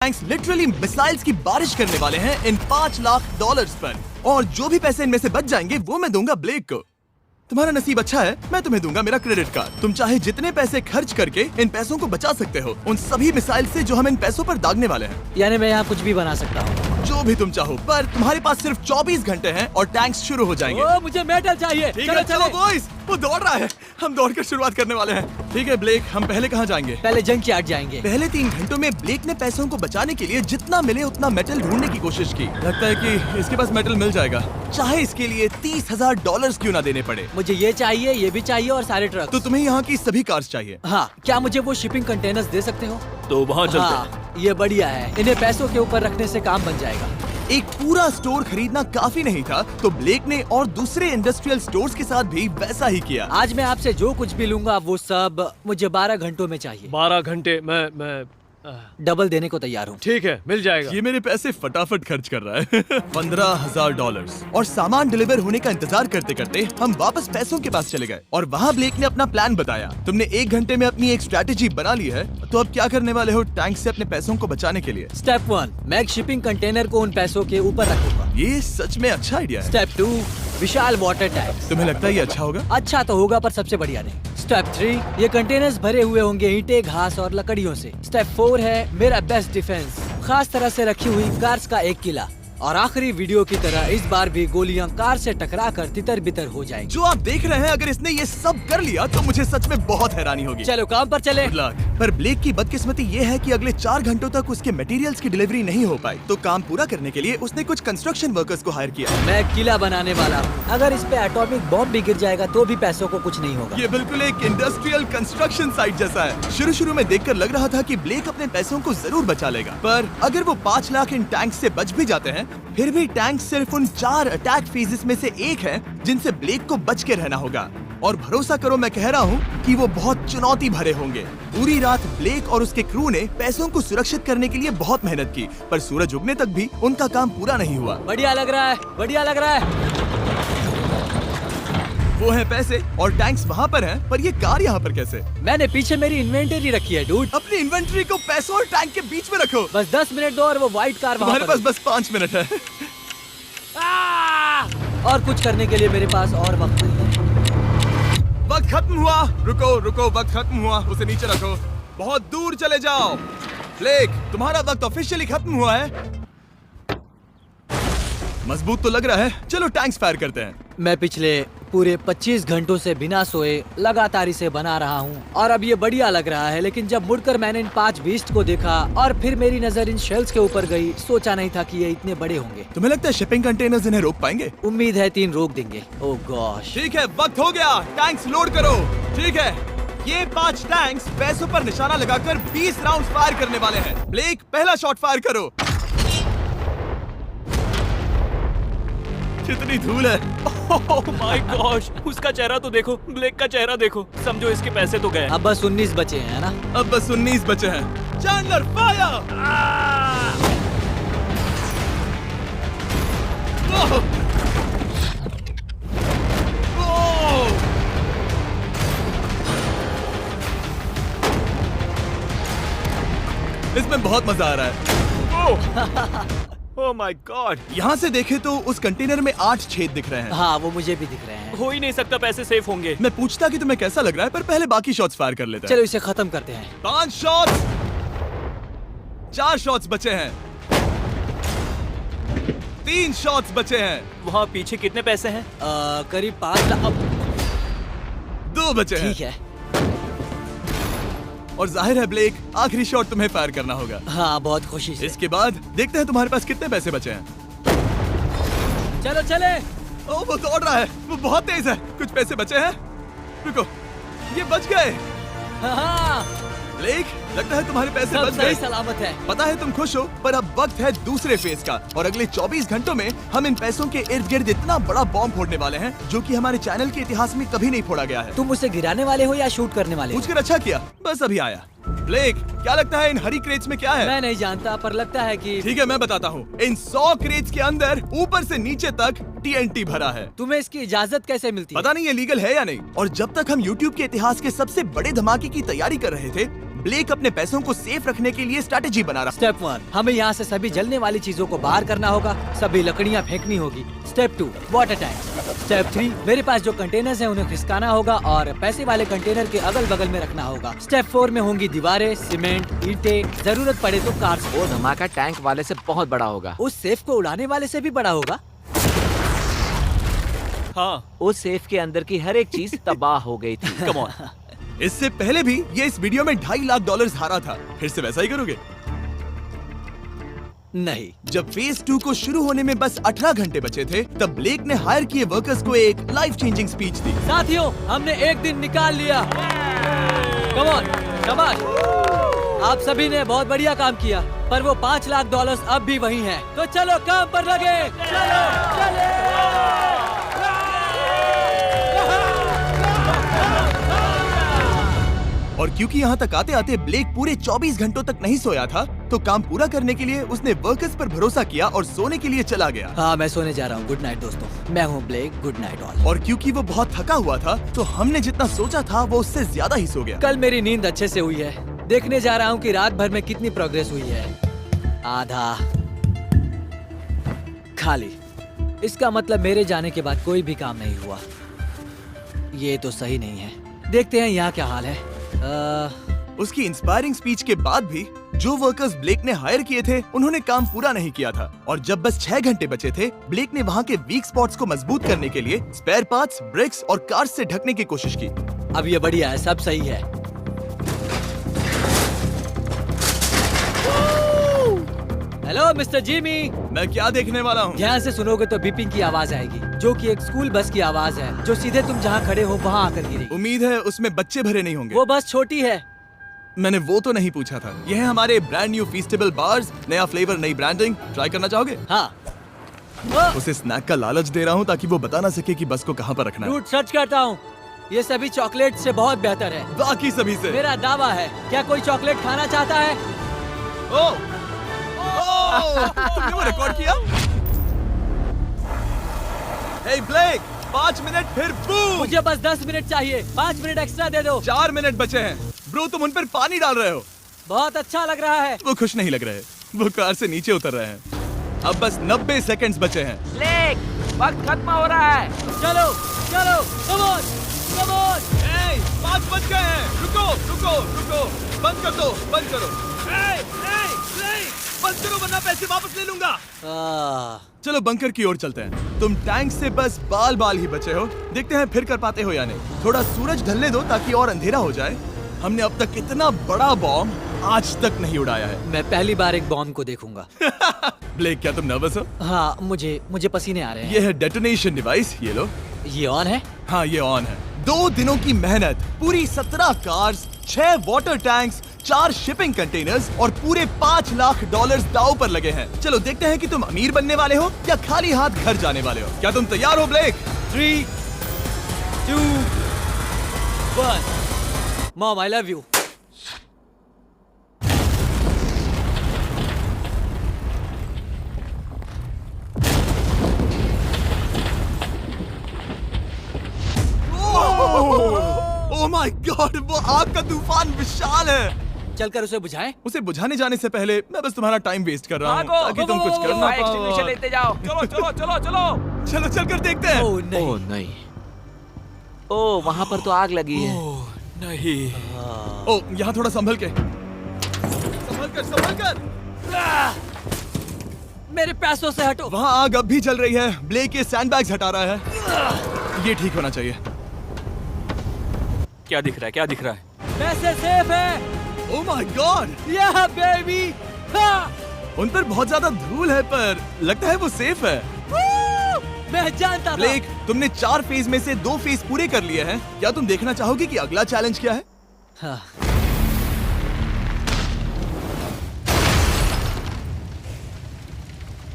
Tanks literally missiles की बारिश करने वाले हैं इन $5 लाख पर, और जो भी पैसे इनमें से बच जाएंगे वो मैं दूंगा ब्लेक को। तुम्हारा नसीब अच्छा है, मैं तुम्हें दूंगा मेरा क्रेडिट कार्ड। तुम चाहे जितने पैसे खर्च करके इन पैसों को बचा सकते हो, उन सभी मिसाइल से जो हम इन पैसों पर दागने वाले हैं। यानी मैं यहाँ कुछ भी बना सकता हूँ? जो भी तुम चाहो, पर तुम्हारे पास सिर्फ 24 घंटे हैं और टैंक्स शुरू हो जाएंगे। ओ, मुझे मेडल चाहिए। चलो चलो बॉयज, वो दौड़ रहा है, हम दौड़कर शुरुआत करने वाले हैं। ठीक है ब्लेक, हम पहले कहाँ जाएंगे? पहले जंक यार्ड जाएंगे। पहले 3 घंटों में ब्लेक ने पैसों को बचाने के लिए जितना मिले उतना मेटल ढूंढने की कोशिश की। लगता है कि इसके पास मेटल मिल जाएगा, चाहे इसके लिए $30,000 क्यों ना देने पड़े। मुझे ये चाहिए, ये भी चाहिए और सारे ट्रक। तो तुम्हें यहाँ की सभी कार्स चाहिए? हाँ, क्या मुझे वो शिपिंग कंटेनर्स दे सकते हो? तो वहाँ चलते हैं। हाँ, ये बढ़िया है, इन्हें पैसों के ऊपर रखने से काम बन जाएगा। एक पूरा स्टोर खरीदना काफी नहीं था, तो ब्लेक ने और दूसरे इंडस्ट्रियल स्टोर्स के साथ भी वैसा ही किया। आज मैं आपसे जो कुछ भी लूंगा वो सब मुझे 12 घंटों में चाहिए। 12 घंटे मैं डबल देने को तैयार हूँ। ठीक है, मिल जाएगा। ये मेरे पैसे फटाफट खर्च कर रहा है। $15,000। और सामान डिलीवर होने का इंतजार करते करते हम वापस पैसों के पास चले गए, और वहाँ ब्लेक ने अपना प्लान बताया। तुमने 1 घंटे में अपनी एक स्ट्रैटेजी बना ली है, तो अब क्या करने वाले हो टैंक से अपने पैसों को बचाने के लिए? स्टेप 1, मैं एक शिपिंग कंटेनर को उन पैसों के ऊपर रखूंगा। ये सच में अच्छा आइडिया है। स्टेप 2, विशाल वाटर टैंक। तुम्हें लगता है ये अच्छा होगा? अच्छा तो होगा, पर सबसे बढ़िया नहीं। स्टेप 3, ये कंटेनर्स भरे हुए होंगे ईंटें, घास और लकड़ियों से। स्टेप 4 है मेरा बेस्ट डिफेंस, खास तरह से रखी हुई कार्स का एक किला। और आखिरी वीडियो की तरह इस बार भी गोलियां कार से टकराकर तितर बितर हो जाएंगी। जो आप देख रहे हैं, अगर इसने ये सब कर लिया तो मुझे सच में बहुत हैरानी होगी। चलो काम पर चले। Good luck। पर ब्लेक की बदकिस्मती ये है कि अगले 4 घंटों तक उसके मटेरियल्स की डिलीवरी नहीं हो पाई, तो काम पूरा करने के लिए उसने कुछ कंस्ट्रक्शन वर्कर्स को हायर किया। मैं किला बनाने वाला हूँ, अगर इस पे एटॉमिक बॉम्ब भी गिर जाएगा तो भी पैसों को कुछ नहीं होगा। ये बिल्कुल एक इंडस्ट्रियल कंस्ट्रक्शन साइट जैसा है। शुरू में देखकर लग रहा था कि ब्लेक अपने पैसों को जरूर बचा लेगा, पर अगर वो 5 लाख इन टैंक से बच भी जाते हैं, फिर भी टैंक सिर्फ उन 4 अटैक फेजेस में से एक है जिनसे ब्लेक को बच के रहना होगा। और भरोसा करो, मैं कह रहा हूँ कि वो बहुत चुनौती भरे होंगे। पूरी रात ब्लेक और उसके क्रू ने पैसों को सुरक्षित करने के लिए बहुत मेहनत की, पर सूरज उगने तक भी उनका काम पूरा नहीं हुआ। बढ़िया लग रहा है, बढ़िया लग रहा है। वो है पैसे और टैंक्स वहाँ पर हैं, पर ये कार यहाँ पर कैसे? मैंने पीछे मेरी इन्वेंटरी रखी है डूड। अपनी इन्वेंटरी को पैसों और टैंक के बीच में रखो। बस 10 मिनट दो और वो व्हाइट कार वहाँ तुम्हारे पर पास बस 5 मिनट है। और कुछ करने के लिए मेरे पास और वक्त नहीं है। वक्त खत्म हुआ। रुको रुको, वक्त खत्म हुआ, उसे नीचे रखो। बहुत दूर चले जाओ। ब्लेक, तुम्हारा वक्त ऑफिशियली खत्म हुआ है। मजबूत तो लग रहा है। चलो टैंक्स फायर करते हैं। मैं पिछले पूरे 25 घंटों से बिना सोए लगातार इसे बना रहा हूँ, और अब ये बढ़िया लग रहा है। लेकिन जब मुड़कर मैंने इन 5 बीस्ट को देखा और फिर मेरी नजर इन शेल्स के ऊपर गई, सोचा नहीं था कि ये इतने बड़े होंगे। तुम्हें लगता है शिपिंग कंटेनर्स इन्हें रोक पाएंगे? उम्मीद है 3 रोक देंगे। ओह गॉश। ठीक है, वक्त हो गया। टैंक्स लोड करो। ठीक है, ये 5 टैंक्स पैसों पर निशाना लगाकर 20 राउंड फायर करने वाले हैं। ब्लेक, पहला शॉट फायर करो। कितनी धूल है। ओह माय गॉश, उसका चेहरा तो देखो, ब्लेक का चेहरा देखो। समझो इसके पैसे तो गए। अब बस 19 बचे हैं ना? अब बस 19 बचे हैं। Chandler fire. इसमें बहुत मजा आ रहा है। ओह माय गॉड। यहाँ से देखे तो उस कंटेनर में 8 छेद दिख रहे हैं। हाँ, वो मुझे भी दिख रहे हैं। हो ही नहीं सकता, पैसे सेफ होंगे। मैं पूछता कि तुम्हें कैसा लग रहा है, पर पहले बाकी शॉट्स फायर कर लेते हैं। चलो इसे खत्म करते हैं। 5 शॉट्स, 4 शॉट्स बचे हैं, 3 शॉट्स बचे हैं। वहाँ पीछे कितने पैसे हैं? करीब 5 लाख। 2 बचे हैं। ठीक है। और जाहिर है ब्लेक, आखिरी शॉट तुम्हें फायर करना होगा। हाँ, बहुत खुशी से। इसके बाद देखते हैं तुम्हारे पास कितने पैसे बचे हैं। चलो चले। ओ, वो दौड़ रहा है, वो बहुत तेज है। कुछ पैसे बचे हैं। रुको, ये बच गए। हाँ, ब्लेक, लगता है तुम्हारे पैसे सब बच सही गए। सलामत है। पता है तुम खुश हो, पर अब वक्त है दूसरे फेज का, और अगले 24 घंटों में हम इन पैसों के इर्द गिर्द इतना बड़ा बॉम्ब फोड़ने वाले हैं जो कि हमारे चैनल के इतिहास में कभी नहीं फोड़ा गया है। तुम उसे गिराने वाले हो या शूट करने वाले हो? पूछकर अच्छा किया, बस अभी आया। ब्लेक, क्या लगता है इन हरी क्रेट्स में क्या है? मैं नहीं जानता, पर लगता है कि ठीक है, मैं बताता हूँ। इन 100 क्रेट्स के अंदर ऊपर से नीचे तक TNT भरा है। तुम्हें इसकी इजाजत कैसे मिलती है? पता नहीं ये लीगल है या नहीं। और जब तक हम YouTube के इतिहास के सबसे बड़े धमाके की तैयारी कर रहे थे, ब्लेक अपने पैसों को सेफ रखने के लिए स्ट्रैटेजी बना रहा। स्टेप 1, हमें यहाँ से सभी जलने वाली चीजों को बाहर करना होगा, सभी लकड़ियाँ फेंकनी होगी। Step 2, water tank. स्टेप 3, मेरे पास जो कंटेनर्स हैं उन्हें खिसकाना होगा और पैसे वाले कंटेनर के अगल बगल में रखना होगा। स्टेप 4 में होंगी दीवारें, सीमेंट, ईंटें, जरूरत पड़े तो कार्स। वो धमाका टैंक वाले से बहुत बड़ा होगा। उस सेफ को उड़ाने वाले से भी बड़ा होगा। हाँ, उस सेफ के अंदर की हर एक चीज तबाह हो गई थी। Come on. इससे पहले भी ये इस वीडियो में $2.5 लाख हारा था, फिर से वैसा ही करोगे? नहीं, जब फेज 2 को शुरू होने में बस 18 घंटे बचे थे, तब ब्लेक ने हायर किए वर्कर्स को एक लाइफ चेंजिंग स्पीच दी। साथियों, हमने एक दिन निकाल लिया। कम ऑन, शाबाश। आप सभी ने बहुत बढ़िया काम किया, पर वो $5 लाख अब भी वही हैं। तो चलो काम पर लगे। चलो, चले। और क्योंकि यहाँ तक आते आते ब्लेक पूरे 24 घंटों तक नहीं सोया था, तो काम पूरा करने के लिए उसने वर्कर्स पर भरोसा किया और सोने के लिए चला गया। हाँ, मैं सोने जा रहा हूँ। गुड नाइट दोस्तों, मैं हूँ ब्लेक। Good night all. और क्योंकि वो बहुत थका हुआ था, तो हमने जितना सोचा था वो उससे ज्यादा ही सो गया। कल मेरी नींद अच्छे से हुई है। देखने जा रहा हूँ कि रात भर में कितनी प्रोग्रेस हुई है। आधा खाली। इसका मतलब मेरे जाने के बाद कोई भी काम नहीं हुआ। ये तो सही नहीं है। देखते हैं यहाँ क्या हाल है। उसकी इंस्पायरिंग स्पीच के बाद भी जो वर्कर्स ब्लेक ने हायर किए थे, उन्होंने काम पूरा नहीं किया था। और जब बस 6 घंटे बचे थे, ब्लेक ने वहाँ के वीक स्पॉट्स को मजबूत करने के लिए स्पेयर पार्ट्स, ब्रिक्स और कार्स से ढकने की कोशिश की। अब ये बढ़िया है, सब सही है। Hello mister Jimmy. मैं क्या देखने वाला हूँ? ध्यान से सुनोगे तो बीपिंग की आवाज आएगी, जो कि एक स्कूल बस की आवाज है, जो सीधे तुम जहाँ खड़े हो वहाँ आकर गिरेगी। उम्मीद है उसमें बच्चे भरे नहीं होंगे। वो बस छोटी है। मैंने वो तो नहीं पूछा था। यह है हमारे ब्रांड न्यू फीस्टेबल बार्स, नया फ्लेवर, नई ब्रांडिंग। ट्राई करना चाहोगे? हाँ। उसे स्नैक का लालच दे रहा हूँ ताकि वो बता ना सके कि बस को कहाँ पर रखना है। रूट सर्च करता हूँ। ये सभी चॉकलेट से बहुत बेहतर है। बाकी सभी से। मेरा दावा है। क्या कोई चॉकलेट खाना चाहता है? तुमने वो रिकॉर्ड किया? हे ब्लेक, 5 मिनट फिर बूम। मुझे बस 10 मिनट चाहिए। 5 मिनट एक्स्ट्रा दे दो। 4 मिनट बचे हैं। ब्रो, तुम उन पर पानी डाल रहे हो। बहुत अच्छा लग रहा है। वो खुश नहीं लग रहे। वो कार से नीचे उतर रहे हैं। अब बस 90 सेकंड्स बचे हैं। ब्लेक, वक्त खत्म हो रहा है। चलो, चलो, कम ऑन, कम ऑन। 5 बज गए हैं। रुको, रुको, रुको। बंद कर दो, बंद करो। बंद करो वरना पैसे वापस ले लूंगा। चलो बंकर की ओर चलते हैं। तुम टैंक से बस बाल ही बचे हो। देखते हैं फिर कर पाते हो या नहीं। थोड़ा सूरज ढलने दो ताकि और अंधेरा हो जाए। हमने अब तक इतना बड़ा बॉम्ब आज तक नहीं उड़ाया है। मैं पहली बार एक बॉम्ब को देखूंगा। ब्लेक, क्या तुम नर्वस हो? हाँ, मुझे पसीने आ रहे हैं। ये है डेटोनेशन डिवाइस, ये लो। ये ऑन है? हाँ, ये ऑन है। 2 दिनों की मेहनत, पूरी 17 cars, 6 water tanks, 4 shipping containers और पूरे $5 लाख दांव पर लगे हैं। चलो देखते हैं कि तुम अमीर बनने वाले हो या खाली हाथ घर जाने वाले हो। क्या तुम तैयार हो Blake? 3, 2, 1। Mom, I love you. Oh my God, वो आग का तूफान विशाल है। चलकर उसे बुझाएं? उसे बुझाने जाने से पहले मैं बस तुम्हारा टाइम वेस्ट कर रहा हूँ भागो, ताकि तुम कुछ कर ना फायर एक्सटिंग्विशर पाओ। लेते जाओ। चलो चलो चलो चलो। चलो चलकर देखते हैं। ओह नहीं। ओह नहीं। ओह, वहाँ पर तो आग लगी है। ओह नहीं। ओह, यहाँ थोड़ा संभल के। संभल कर। मेरे पैसों से हटो। वहाँ आग अब भी जल रही है। ब्लेक ये सैंडबैग्स हटा रहा है। ये ठीक होना चाहिए। क्या दिख रहा है? क्या दिख रहा है? पैसे सेफ है। ओह माय गॉड, या बेबी। उन पर बहुत ज्यादा धूल है, पर लगता है वो सेफ है। मैं जानता था। ब्लेक, तुमने 4 फेज में से 2 फेज पूरे कर लिए हैं। क्या तुम देखना चाहोगे कि अगला चैलेंज क्या है? हाँ।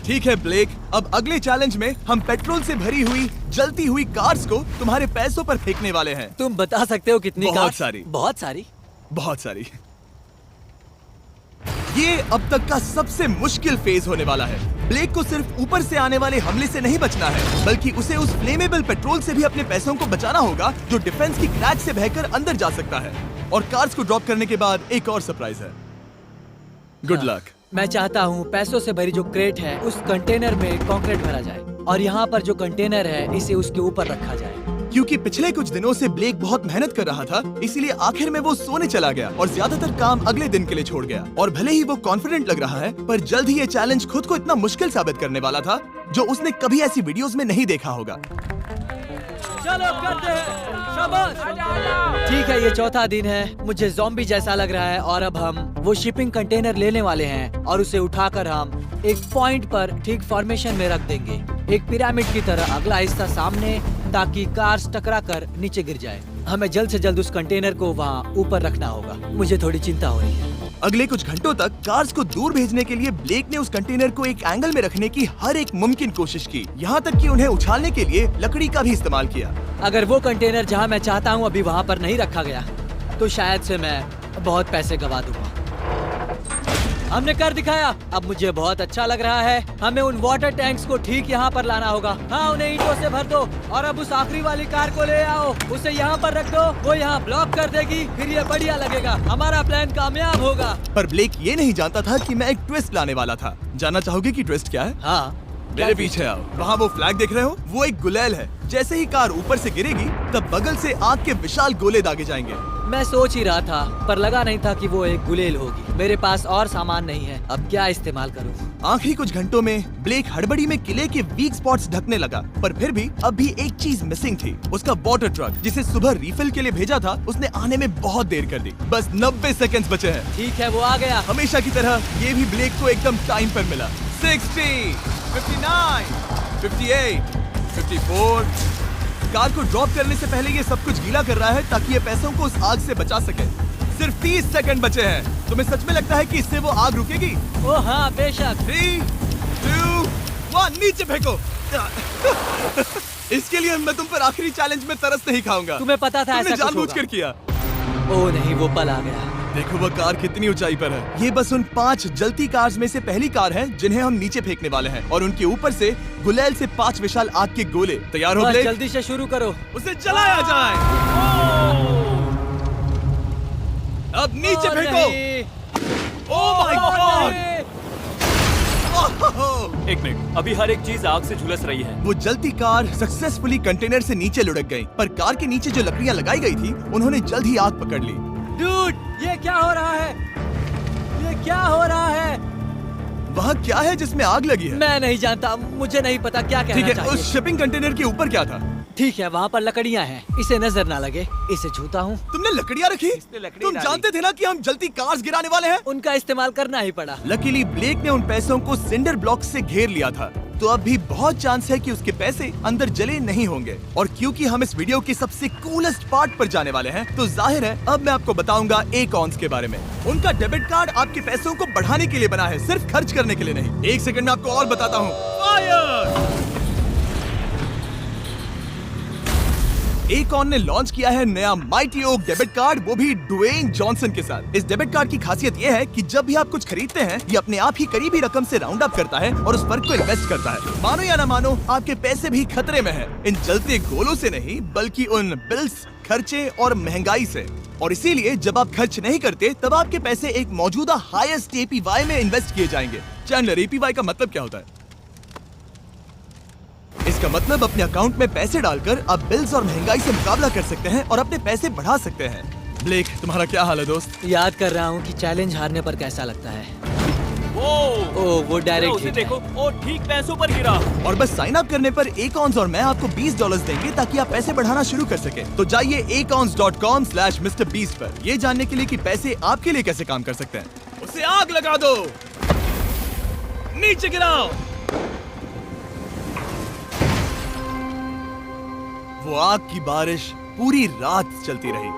ठीक है ब्लेक, अब अगले चैलेंज में हम पेट्रोल से भरी हुई जलती हुई कार्स को तुम्हारे पैसों पर फेंकने वाले हैं। तुम बता सकते हो कितनी बहुत कार? सारी। बहुत सारी। बहुत सारी। ये अब तक का सबसे मुश्किल फेज होने वाला है। ब्लेक को सिर्फ ऊपर से आने वाले हमले से नहीं बचना है, बल्कि उसे उस फ्लेमेबल पेट्रोल से भी अपने पैसों को बचाना होगा जो डिफेंस की क्रैक से बहकर अंदर जा सकता है। और कार्स को ड्रॉप करने के बाद एक और सरप्राइज है। Good luck. मैं चाहता हूँ पैसों से भरी जो क्रेट है उस कंटेनर में कंक्रीट भरा जाए और यहाँ पर जो कंटेनर है इसे उसके ऊपर रखा जाए। क्योंकि पिछले कुछ दिनों से ब्लेक बहुत मेहनत कर रहा था, इसीलिए आखिर में वो सोने चला गया और ज्यादातर काम अगले दिन के लिए छोड़ गया। और भले ही वो कॉन्फिडेंट लग रहा है, पर जल्द ही ये चैलेंज खुद को इतना मुश्किल साबित करने वाला था जो उसने कभी ऐसी वीडियोस में नहीं देखा होगा। चलो करते हैं, शाबाश। ठीक है, ये चौथा दिन है। मुझे ज़ॉम्बी जैसा लग रहा है और अब हम वो शिपिंग कंटेनर लेने वाले हैं और उसे उठाकर हम एक पॉइंट पर ठीक फॉर्मेशन में रख देंगे, एक पिरामिड की तरह। अगला हिस्सा सामने, ताकि कार्स टकरा कर नीचे गिर जाए। हमें जल्द से जल्द उस कंटेनर को वहाँ ऊपर रखना होगा। मुझे थोड़ी चिंता हो रही है। अगले कुछ घंटों तक कार्स को दूर भेजने के लिए ब्लेक ने उस कंटेनर को एक एंगल में रखने की हर एक मुमकिन कोशिश की, यहाँ तक कि उन्हें उछालने के लिए लकड़ी का भी इस्तेमाल किया। अगर वो कंटेनर जहाँ मैं चाहता हूँ अभी वहाँ पर नहीं रखा गया तो शायद से मैं बहुत पैसे गवा दूंगा। हमने कर दिखाया, अब मुझे बहुत अच्छा लग रहा है। हमें उन वाटर टैंक्स को ठीक यहाँ पर लाना होगा। हाँ, उन्हें ईंटों से भर दो और अब उस आखिरी वाली कार को ले आओ, उसे यहाँ पर रख दो। वो यहाँ ब्लॉक कर देगी, फिर ये बढ़िया लगेगा। हमारा प्लान कामयाब होगा। पर ब्लेक ये नहीं जानता था कि मैं एक ट्विस्ट लाने वाला था। जानना चाहोगे कि ट्विस्ट क्या है? हाँ, मेरे पीछे आओ। वहाँ वो फ्लैग देख रहे हो, वो एक गुलेल है। जैसे ही कार ऊपर से गिरेगी तब बगल से आग के विशाल गोले दागे जाएंगे। मैं सोच ही रहा था, पर लगा नहीं था कि वो एक गुलेल होगी। मेरे पास और सामान नहीं है, अब क्या इस्तेमाल करूं? आखिरी कुछ घंटों में ब्लेक हड़बड़ी में किले के वीक स्पॉट्स ढकने लगा, पर फिर भी अब भी एक चीज मिसिंग थी। उसका वाटर ट्रक, जिसे सुबह रिफिल के लिए भेजा था, उसने आने में बहुत देर कर दी। बस 90 सेकंड्स बचे हैं। ठीक है, वो आ गया। हमेशा की तरह ये भी ब्लेक को एकदम टाइम पर मिला। 60, 59, 58, 54। कार को ड्रॉप करने से पहले ये सब कुछ गीला कर रहा है ताकि ये पैसों को उस आग से बचा सके। सिर्फ 30 सेकंड बचे हैं। तुम्हें सच में लगता है कि इससे वो आग रुकेगी? ओ हाँ, बेशक। 3, 2, 1, नीचे फेंको। इसके लिए मैं तुम पर आखिरी चैलेंज में तरस नहीं खाऊंगा। तुम्हें पता था तुमने ऐसा कुछ जानबूझकर होगा। किया। ओ नहीं, वो पल आ गया। देखो वो कार कितनी ऊंचाई पर है। ये बस उन 5 जलती कार्स में से पहली कार है जिन्हें हम नीचे फेंकने वाले हैं, और उनके ऊपर से गुलेल से 5 विशाल आग के गोले। तैयार हो बस ब्लेक? जल्दी से शुरू करो। उसे जलाया जाए। अब नीचे ओ फेंको। नहीं। ओह माय गॉड! एक मिनट, अभी हर एक चीज आग से झुलस रही है। वो जलती कार सक्सेसफुली कंटेनर से नीचे लुढ़क गई, पर कार के नीचे जो लकड़ियां लगाई गई थी उन्होंने जल्द ही आग पकड़ ली। डूड, ये क्या हो रहा है? ये क्या हो रहा है? वहाँ क्या है जिसमें आग लगी है? मैं नहीं जानता, मुझे नहीं पता क्या ठीक कहना है, चाहिए। उस शिपिंग कंटेनर के ऊपर क्या था? ठीक है, वहाँ पर लकड़ियाँ हैं, इसे नजर ना लगे। इसे छूता हूँ। तुमने लकड़ियाँ रखी? लकड़ी तुम डाली। जानते थे ना कि हम जलती कार्स गिराने वाले हैं? उनका इस्तेमाल करना ही पड़ा। लकीली ब्लेक ने उन पैसों को सिंडर ब्लॉक से घेर लिया था, तो अब भी बहुत चांस है कि उसके पैसे अंदर जले नहीं होंगे। और क्योंकि हम इस वीडियो के सबसे कूलेस्ट पार्ट पर जाने वाले हैं, तो जाहिर है अब मैं आपको बताऊंगा एकॉन्स के बारे में। उनका डेबिट कार्ड आपके पैसों को बढ़ाने के लिए बना है, सिर्फ खर्च करने के लिए नहीं। एक सेकंड में आपको और बताता हूँ। फायर! एकॉन ने लॉन्च किया है नया माइटी ओक डेबिट कार्ड, वो भी ड्वेन जॉनसन के साथ। इस डेबिट कार्ड की खासियत ये है कि जब भी आप कुछ खरीदते हैं, ये अपने आप ही करीबी रकम से राउंड अप करता है और उस फर्क को इन्वेस्ट करता है। मानो या ना मानो, आपके पैसे भी खतरे में हैं। इन जलते गोलों से नहीं, बल्कि उन बिल्स, खर्चे और महंगाई से। और इसीलिए जब आप खर्च नहीं करते, तब आपके पैसे एक मौजूदा हाईएस्ट एपीवाई में इन्वेस्ट किए जाएंगे। चैंडलर, एपीवाई का मतलब क्या होता है? इसका मतलब अपने अकाउंट में पैसे डालकर आप बिल्स और महंगाई से मुकाबला कर सकते हैं और अपने पैसे बढ़ा सकते हैं। ब्लेक, तुम्हारा क्या हाल है दोस्त? याद कर रहा हूँ कि चैलेंज हारने पर कैसा लगता है। वो डायरेक्ट उसे देखो, ओ ठीक पैसों पर गिरा। और बस साइन अप करने पर एकॉन्स और मैं आपको $20 देंगे ताकि आप पैसे बढ़ाना शुरू कर सके। तो जाइए acons.com/MrBeast पर ये जानने के लिए कि पैसे आपके लिए कैसे काम कर सकते हैं। उसे आग लगा दो, नीचे गिराओ। वो आग की बारिश पूरी रात चलती रही।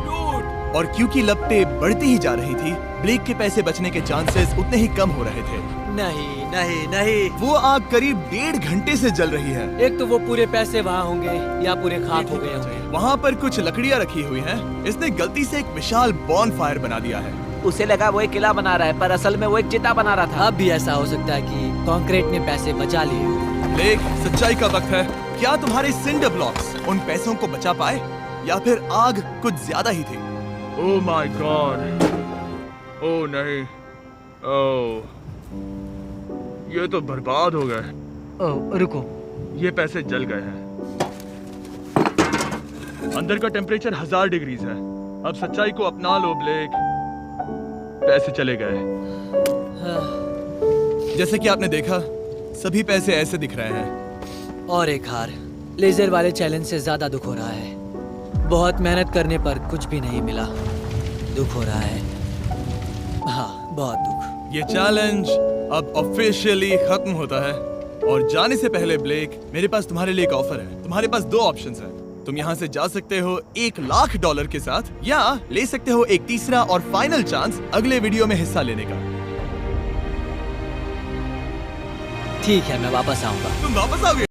डूड! और क्योंकि लपटें बढ़ती ही जा रही थी, ब्लेक के पैसे बचने के चांसेस उतने ही कम हो रहे थे। नहीं नहीं नहीं, वो आग करीब 1.5 घंटे से जल रही है। एक तो वो पूरे पैसे वहाँ होंगे या पूरे खाक हो गए होंगे। वहाँ पर कुछ लकड़ियाँ रखी हुई हैं। इसने गलती से एक विशाल बॉनफायर बना दिया है। उसे लगा वो एक किला बना रहा है, पर असल में वो एक चिता बना रहा था। अब भी ऐसा हो सकता है कि कंक्रीट ने पैसे बचा लिए। ब्लेक, सच्चाई का वक्त है। क्या तुम्हारे सिंडर ब्लॉक्स उन पैसों को बचा पाए? या फिर आग कुछ ज्यादा ही थी। ओह माय गॉड, ओह नहीं, ओह ये तो बर्बाद हो गए। ओह रुको, ये पैसे जल गए हैं। अंदर का टेम्परेचर 1000 डिग्रीज है। अब सच्चाई को अपना लो ब्लेक, पैसे चले गए। जैसे कि आपने देखा, सभी पैसे ऐसे दिख रहे हैं। और एक हार। लेजर वाले चैलेंज से ज्यादा दुख हो रहा है। बहुत मेहनत करने पर कुछ भी नहीं मिला। दुख हो रहा है, हाँ बहुत दुख। ये चैलेंज अब ऑफिशियली खत्म होता है। और जाने से पहले ब्लेक, मेरे पास तुम्हारे लिए एक ऑफर है। तुम्हारे पास दो ऑप्शंस हैं। तुम यहाँ से जा सकते हो $1,00,000 के साथ, या ले सकते हो एक तीसरा और फाइनल चांस अगले वीडियो में हिस्सा लेने का। ठीक है, मैं वापस आऊंगा। तुम वापस आओगे?